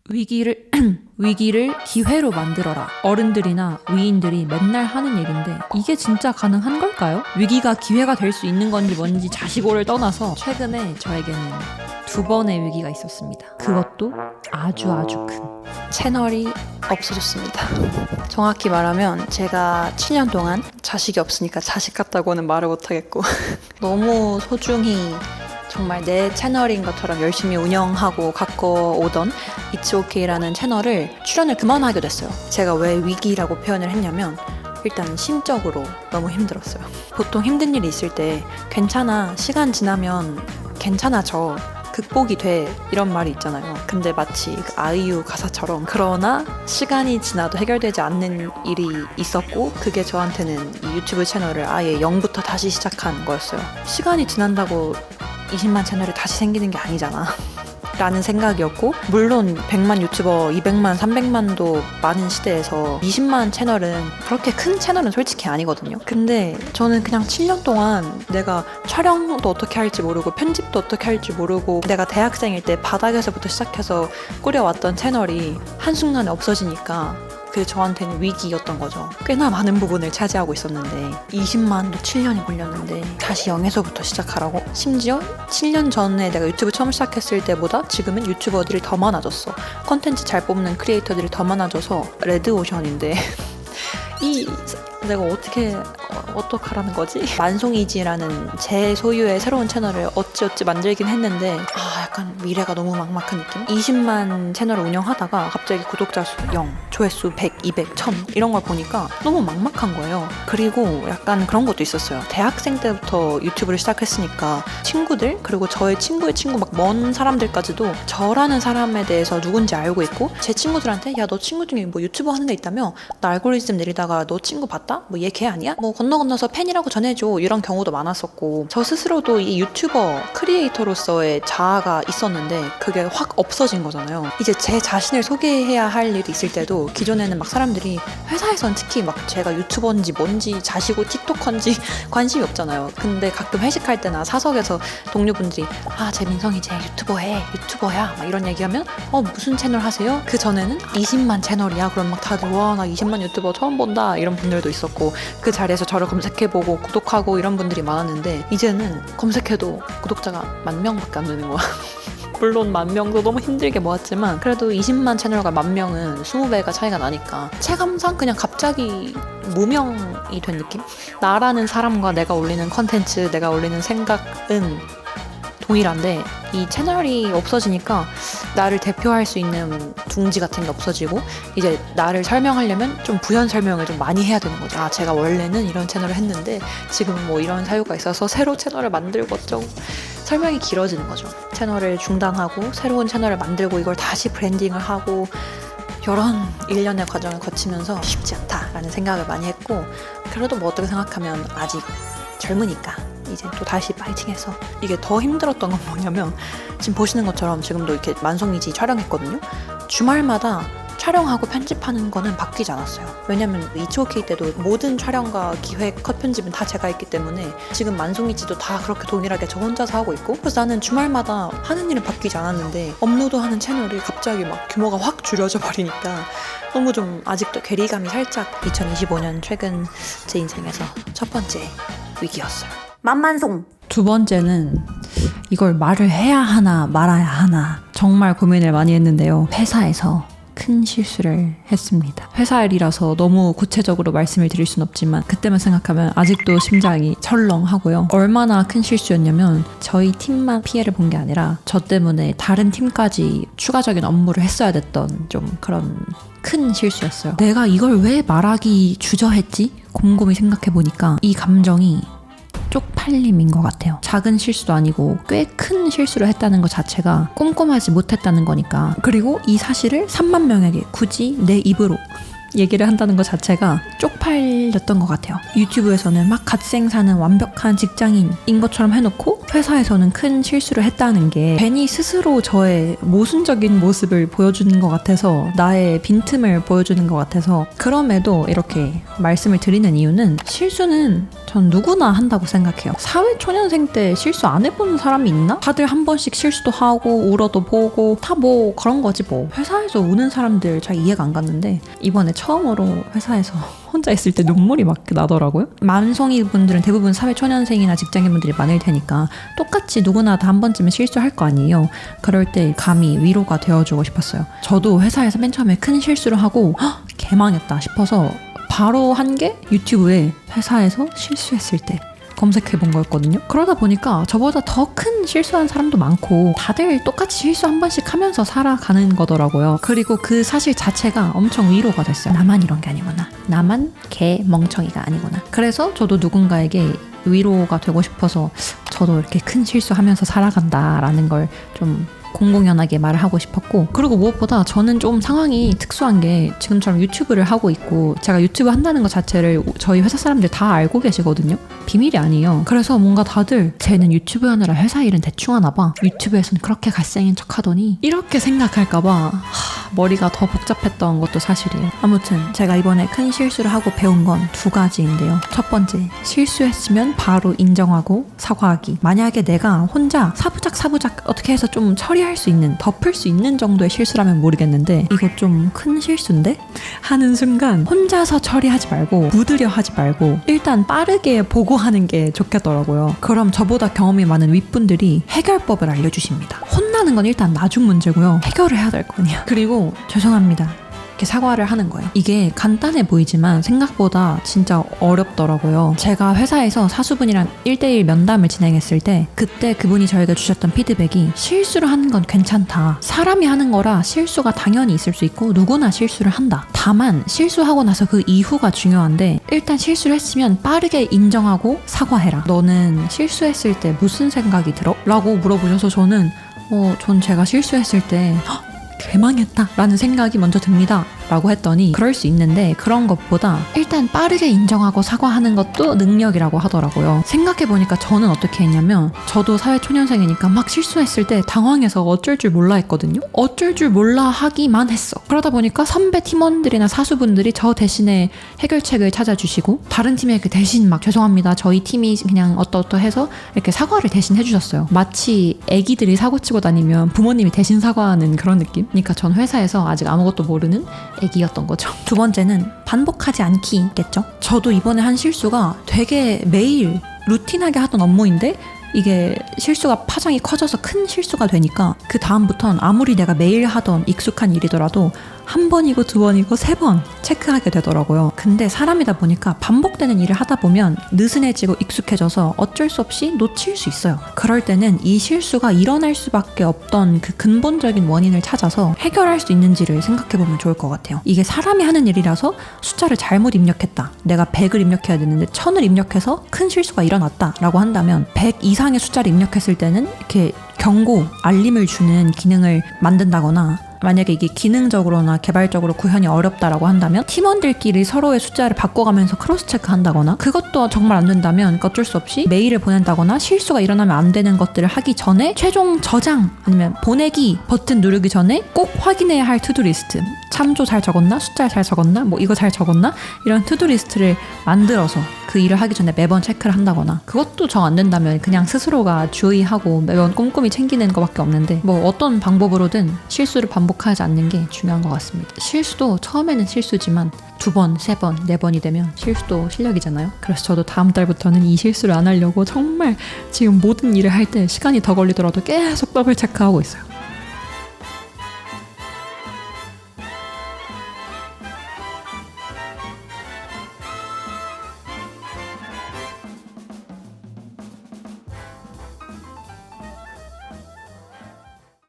위기를 기회로 만들어라. 어른들이나 위인들이 맨날 하는 얘긴데 이게 진짜 가능한 걸까요? 위기가 기회가 될 수 있는 건지 뭔지 자시고를 떠나서 최근에 저에게는 2번의 위기가 있었습니다. 그것도 아주 큰. 채널이 없어졌습니다. 정확히 말하면 제가 7년 동안 자식이 없으니까 자식 같다고는 말을 못하겠고 너무 소중히 정말 내 채널인 것처럼 열심히 운영하고 갖고 오던 It's OK라는 채널을 출연을 그만하게 됐어요. 제가 왜 위기라고 표현을 했냐면 일단 심적으로 너무 힘들었어요. 보통 힘든 일이 있을 때 괜찮아, 시간 지나면 괜찮아져, 극복이 돼, 이런 말이 있잖아요. 근데 마치 그 아이유 가사처럼 그러나 시간이 지나도 해결되지 않는 일이 있었고 그게 저한테는 이 유튜브 채널을 아예 0부터 다시 시작한 거였어요. 시간이 지난다고 20만 채널이 다시 생기는 게 아니잖아 라는 생각이었고, 물론 100만 유튜버, 200만, 300만도 많은 시대에서 20만 채널은 그렇게 큰 채널은 솔직히 아니거든요. 근데 저는 그냥 7년 동안 내가 촬영도 어떻게 할지 모르고 편집도 어떻게 할지 모르고 내가 대학생일 때 바닥에서부터 시작해서 꾸려왔던 채널이 한순간에 없어지니까 그게 저한테는 위기였던 거죠. 꽤나 많은 부분을 차지하고 있었는데 20만도 7년이 걸렸는데 다시 0에서부터 시작하라고? 심지어 7년 전에 내가 유튜브 처음 시작했을 때보다 지금은 유튜버들이 더 많아졌어. 컨텐츠 잘 뽑는 크리에이터들이 더 많아져서 레드오션인데 내가 어떡하라는 거지? 만송이지라는 제 소유의 새로운 채널을 어찌어찌 만들긴 했는데 약간 미래가 너무 막막한 느낌? 20만 채널을 운영하다가 갑자기 구독자 수 0, 조회수 100, 200, 1000 이런 걸 보니까 너무 막막한 거예요. 그리고 약간 그런 것도 있었어요. 대학생 때부터 유튜브를 시작했으니까 친구들, 그리고 저의 친구의 친구 막 먼 사람들까지도 저라는 사람에 대해서 누군지 알고 있고, 제 친구들한테 야, 너 친구 중에 뭐 유튜버 하는 애 있다며? 나 알고리즘 내리다가 너 친구 봤다? 뭐 얘 걔 아니야? 뭐 건너서 팬이라고 전해줘, 이런 경우도 많았었고, 저 스스로도 이 유튜버 크리에이터로서의 자아가 있었는데 그게 확 없어진 거잖아요. 이제 제 자신을 소개해야 할 일이 있을 때도 기존에는 막 사람들이, 회사에선 특히 막 제가 유튜버인지 뭔지 자시고 틱톡커인지 관심이 없잖아요. 근데 가끔 회식할 때나 사석에서 동료분들이 쟤 민성이 쟤 유튜버야 막 이런 얘기하면 무슨 채널 하세요? 그 전에는 20만 채널이야. 그럼 막 다들 와, 나 20만 유튜버 처음 본다, 이런 분들도 있었고, 그 자리에서 저를 검색해보고 구독하고 이런 분들이 많았는데 이제는 검색해도 구독자가 10,000명밖에 안 되는 거야. 물론 10,000명도 너무 힘들게 모았지만 그래도 20만 채널과 10,000명은 20배가 차이가 나니까 체감상 그냥 갑자기 무명이 된 느낌? 나라는 사람과 내가 올리는 컨텐츠, 내가 올리는 생각은 동일한데 이 채널이 없어지니까 나를 대표할 수 있는 둥지 같은 게 없어지고, 이제 나를 설명하려면 좀 부연 설명을 좀 많이 해야 되는 거죠. 제가 원래는 이런 채널을 했는데 지금은 뭐 이런 사유가 있어서 새로 채널을 만들고 어쩌고, 설명이 길어지는 거죠. 채널을 중단하고 새로운 채널을 만들고 이걸 다시 브랜딩을 하고, 이런 일련의 과정을 거치면서 쉽지 않다라는 생각을 많이 했고, 그래도 뭐 어떻게 생각하면 아직 젊으니까 이제 또 다시 파이팅해서, 이게 더 힘들었던 건 뭐냐면 지금 보시는 것처럼 지금도 이렇게 만송이지 촬영했거든요. 주말마다 촬영하고 편집하는 거는 바뀌지 않았어요. 왜냐면 It's OK 때도 모든 촬영과 기획, 컷 편집은 다 제가 했기 때문에 지금 만송이지도 다 그렇게 동일하게 저 혼자서 하고 있고, 그래서 나는 주말마다 하는 일은 바뀌지 않았는데 업로드하는 채널이 갑자기 막 규모가 확 줄여져 버리니까 너무 좀 아직도 괴리감이 살짝. 2025년 최근 제 인생에서 첫 번째 위기였어요. 만만송. 2번째는 이걸 말을 해야 하나 말아야 하나 정말 고민을 많이 했는데요. 회사에서 큰 실수를 했습니다. 회사 일이라서 너무 구체적으로 말씀을 드릴 순 없지만 그때만 생각하면 아직도 심장이 철렁하고요. 얼마나 큰 실수였냐면 저희 팀만 피해를 본 게 아니라 저 때문에 다른 팀까지 추가적인 업무를 했어야 됐던 좀 그런 큰 실수였어요. 내가 이걸 왜 말하기 주저했지? 곰곰이 생각해보니까 이 감정이 쪽팔림인 것 같아요. 작은 실수도 아니고 꽤 큰 실수를 했다는 것 자체가 꼼꼼하지 못했다는 거니까. 그리고 이 사실을 3만 명에게 굳이 내 입으로 얘기를 한다는 것 자체가 쪽팔렸던 것 같아요. 유튜브에서는 막 갓생 사는 완벽한 직장인인 것처럼 해놓고 회사에서는 큰 실수를 했다는 게 괜히 스스로 저의 모순적인 모습을 보여주는 것 같아서, 나의 빈틈을 보여주는 것 같아서, 그럼에도 이렇게 말씀을 드리는 이유는 실수는 전 누구나 한다고 생각해요. 사회초년생 때 실수 안 해본 사람이 있나? 다들 한 번씩 실수도 하고 울어도 보고 다 뭐 그런 거지 뭐. 회사에서 우는 사람들 잘 이해가 안 갔는데 이번에 처음으로 회사에서 혼자 있을 때 눈물이 막 나더라고요. 만성이 분들은 대부분 사회초년생이나 직장인분들이 많을 테니까 똑같이 누구나 다 한 번쯤은 실수할 거 아니에요. 그럴 때 감히 위로가 되어주고 싶었어요. 저도 회사에서 맨 처음에 큰 실수를 하고 개망했다 싶어서 바로 한 게 유튜브에 회사에서 실수했을 때 검색해 본 거였거든요. 그러다 보니까 저보다 더 큰 실수한 사람도 많고 다들 똑같이 실수 한 번씩 하면서 살아가는 거더라고요. 그리고 그 사실 자체가 엄청 위로가 됐어요. 나만 이런 게 아니구나. 나만 개 멍청이가 아니구나. 그래서 저도 누군가에게 위로가 되고 싶어서 저도 이렇게 큰 실수하면서 살아간다라는 걸 좀 공공연하게 말을 하고 싶었고, 그리고 무엇보다 저는 좀 상황이 특수한 게 지금처럼 유튜브를 하고 있고 제가 유튜브 한다는 것 자체를 저희 회사 사람들 다 알고 계시거든요. 비밀이 아니에요. 그래서 뭔가 다들 쟤는 유튜브 하느라 회사 일은 대충 하나 봐, 유튜브에서는 그렇게 갈색인 척 하더니, 이렇게 생각할까 봐 머리가 더 복잡했던 것도 사실이에요. 아무튼 제가 이번에 큰 실수를 하고 배운 건 두 가지인데요. 첫 번째, 실수했으면 바로 인정하고 사과하기. 만약에 내가 혼자 사부작 어떻게 해서 좀 처리할 수 있는, 덮을 수 있는 정도의 실수라면 모르겠는데 이거 좀 큰 실수인데? 하는 순간 혼자서 처리하지 말고 무드려 하지 말고 일단 빠르게 보고하는 게 좋겠더라고요. 그럼 저보다 경험이 많은 윗분들이 해결법을 알려주십니다. 혼나는 건 일단 나중 문제고요. 해결을 해야 될 거냐. 그리고 죄송합니다. 이렇게 사과를 하는 거예요. 이게 간단해 보이지만 생각보다 진짜 어렵더라고요. 제가 회사에서 사수분이랑 1대1 면담을 진행했을 때 그때 그분이 저에게 주셨던 피드백이, 실수를 하는 건 괜찮다. 사람이 하는 거라 실수가 당연히 있을 수 있고 누구나 실수를 한다. 다만 실수하고 나서 그 이후가 중요한데 일단 실수를 했으면 빠르게 인정하고 사과해라. 너는 실수했을 때 무슨 생각이 들어? 라고 물어보셔서 저는 전 제가 실수했을 때 개망했다 라는 생각이 먼저 듭니다 라고 했더니, 그럴 수 있는데 그런 것보다 일단 빠르게 인정하고 사과하는 것도 능력이라고 하더라고요. 생각해보니까 저는 어떻게 했냐면, 저도 사회초년생이니까 막 실수했을 때 당황해서 어쩔 줄 몰라 했거든요. 어쩔 줄 몰라 하기만 했어. 그러다 보니까 선배 팀원들이나 사수분들이 저 대신에 해결책을 찾아주시고, 다른 팀에게 대신 막 죄송합니다, 저희 팀이 그냥 어떠해서 이렇게 사과를 대신 해주셨어요. 마치 애기들이 사고치고 다니면 부모님이 대신 사과하는 그런 느낌? 그러니까 전 회사에서 아직 아무것도 모르는 애기였던 거죠. 두 번째는 반복하지 않기겠죠. 저도 이번에 한 실수가 되게 매일 루틴하게 하던 업무인데 이게 실수가 파장이 커져서 큰 실수가 되니까 그 다음부턴 아무리 내가 매일 하던 익숙한 일이더라도 한 번이고 두 번이고 세 번 체크하게 되더라고요. 근데 사람이다 보니까 반복되는 일을 하다 보면 느슨해지고 익숙해져서 어쩔 수 없이 놓칠 수 있어요. 그럴 때는 이 실수가 일어날 수밖에 없던 그 근본적인 원인을 찾아서 해결할 수 있는지를 생각해보면 좋을 것 같아요. 이게 사람이 하는 일이라서 숫자를 잘못 입력했다, 내가 100을 입력해야 되는데 1000을 입력해서 큰 실수가 일어났다 라고 한다면 100 이상의 숫자를 입력했을 때는 이렇게 경고, 알림을 주는 기능을 만든다거나, 만약에 이게 기능적으로나 개발적으로 구현이 어렵다라고 한다면 팀원들끼리 서로의 숫자를 바꿔가면서 크로스 체크한다거나, 그것도 정말 안 된다면 어쩔 수 없이 메일을 보낸다거나, 실수가 일어나면 안 되는 것들을 하기 전에 최종 저장 아니면 보내기 버튼 누르기 전에 꼭 확인해야 할 투두 리스트, 참조 잘 적었나, 숫자 잘 적었나, 뭐 이거 잘 적었나, 이런 투두 리스트를 만들어서 그 일을 하기 전에 매번 체크를 한다거나, 그것도 정 안 된다면 그냥 스스로가 주의하고 매번 꼼꼼히 챙기는 것밖에 없는데, 뭐 어떤 방법으로든 실수를 반복하지 않는 게 중요한 것 같습니다. 실수도 처음에는 실수지만 두 번, 세 번, 네 번이 되면 실수도 실력이잖아요. 그래서 저도 다음 달부터는 이 실수를 안 하려고 정말 지금 모든 일을 할 때 시간이 더 걸리더라도 계속 더블 체크하고 있어요.